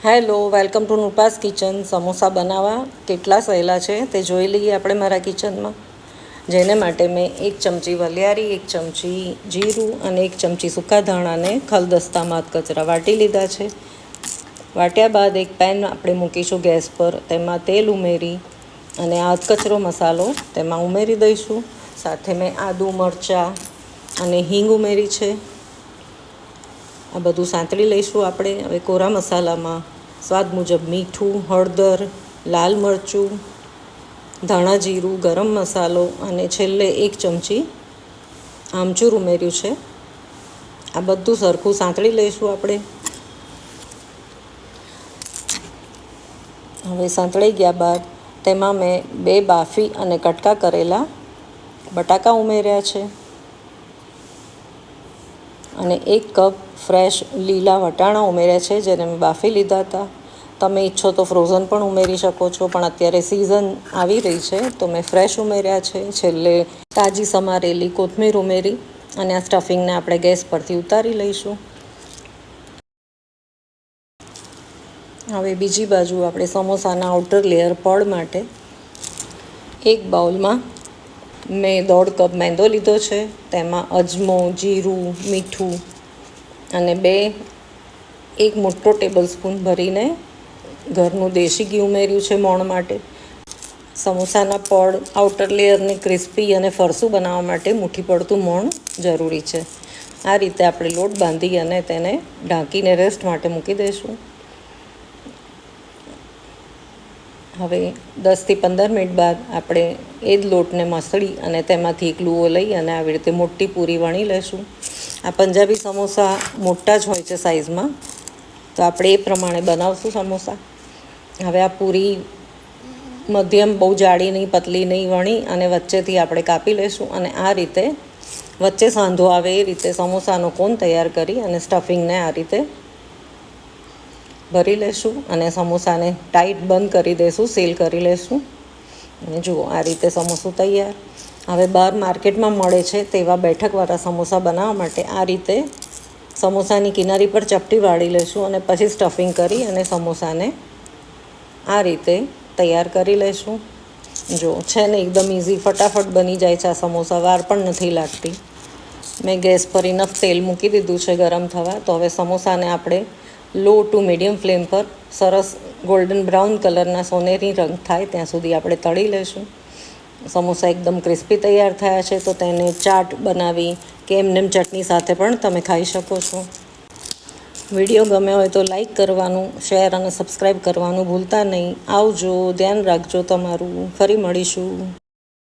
Hello, welcome to Nupa's kitchen. Samosa બનાવવા કેટલા સહેલા છે તે જોઈ લઈએ આપણે મારા કિચનમાં. જેને માટે મેં 1 ચમચી વલિયારી, 1 ચમચી જીરું અને 1 ચમચી સૂકા ધાણાને ખલદસ્તામાં કચરા વાટી લીધા છે. વાટ્યા બાદ એક પેન આપણે મૂકીશું ગેસ પર, તેમાં તેલ ઉમેરી અને આ કચરો મસાલો તેમાં ઉમેરી દઈશું. સાથે મેં આદું, મરચાં અને હિંગ ઉમેરી છે. આ બધું સાંતળી લઈશું આપણે. હવે કોરા મસાલામાં સ્વાદ મુજબ મીઠું, હળદર, લાલ મરચું, ધાણા જીરું, ગરમ મસાલો અને છેલ્લે 1 ચમચી આમચૂર ઉમેર્યું છે. આ બધું સરખું સાંતળી લઈશું આપણે. હવે સાંતળી ગયા બાદ તેમાં મેં 2 બાફી અને કટકા કરેલા બટાકા ઉમેર્યા છે અને 1 કપ ફ્રેશ લીલા વટાણા ઉમેર્યા છે, જેને મેં બાફી લીધા હતા. તમે ઈચ્છો તો ફ્રોઝન પણ ઉમેરી શકો છો, પણ અત્યારે સિઝન આવી રહી છે તો મેં ફ્રેશ ઉમેર્યા છે. છેલ્લે તાજી સમારેલી કોથમીર ઉમેરી અને આ સ્ટફિંગને આપણે ગેસ પરથી ઉતારી લઈશું. હવે બીજી બાજુ આપણે સમોસાના આઉટર લેયર પડ માટે એક બાઉલમાં મેં 1.5 કપ મેંદો લીધો છે. તેમાં અજમો, જીરું, મીઠું અને 1 મોટો ટેબલ સ્પૂન ભરીને ઘરનું દેશી ઘી ઉમેર્યું છે મોણ માટે. સમોસાના પડ આઉટર લેયરને ક્રિસ્પી અને ફરસું બનાવવા માટે મુઠ્ઠી પડતું મોણ જરૂરી છે. આ રીતે આપણે લોટ બાંધી અને તેને ઢાંકીને રેસ્ટ માટે મૂકી દઈશું. હવે 10થી 15 મિનિટ બાદ આપણે એ જ લોટને મસળી અને તેમાંથી એક લુઓ લઈ અને આવી રીતે મોટી પૂરી વણી લઈશું. આ પંજાબી સમોસા મોટા જ હોય છે સાઇઝમાં, તો આપણે એ પ્રમાણે બનાવશું સમોસા. હવે આ પૂરી મધ્યમ, બહુ જાડી નહીં, પતલી નહીં વણી અને વચ્ચેથી આપણે કાપી લઈશું અને આ રીતે વચ્ચે સાંધો આવે એ રીતે સમોસાનો કોન તૈયાર કરી અને સ્ટફિંગને આ રીતે ભરી લઈશું અને સમોસાને ટાઈટ બંધ કરી દઈશું, સીલ કરી લઈશું. અને જુઓ, આ રીતે સમોસું તૈયાર. હવે બહાર માર્કેટમાં મળે છે તેવા બેઠકવાળા સમોસા બનાવવા માટે આ રીતે સમોસાની કિનારી પર ચપટી વાળી લઈશું અને પછી સ્ટફિંગ કરી અને સમોસાને આ રીતે તૈયાર કરી લઈશું. જો છે ને, એકદમ ઇઝી, ફટાફટ બની જાય છે આ સમોસા, વાર પણ નથી લાગતી. મેં ગેસ પર ઇનફ તેલ મૂકી દીધું છે ગરમ થવા. તો હવે સમોસાને આપણે લો ટુ મીડિયમ ફ્લેમ પર સરસ ગોલ્ડન બ્રાઉન કલરના સોનેરી રંગ થાય ત્યાં સુધી આપણે તળી લઈશું. સમોસા એકદમ ક્રિસ્પી તૈયાર થયા છે, તો તેને ચાટ બનાવી કે એમનેમ ચટણી સાથે પણ તમે ખાઈ શકો છો. વિડીયો ગમ્યો હોય તો લાઈક કરવાનું, શેર અને સબસ્ક્રાઈબ કરવાનું ભૂલતા નહીં. આવજો, ધ્યાન રાખજો તમારું. ફરી મળીશું.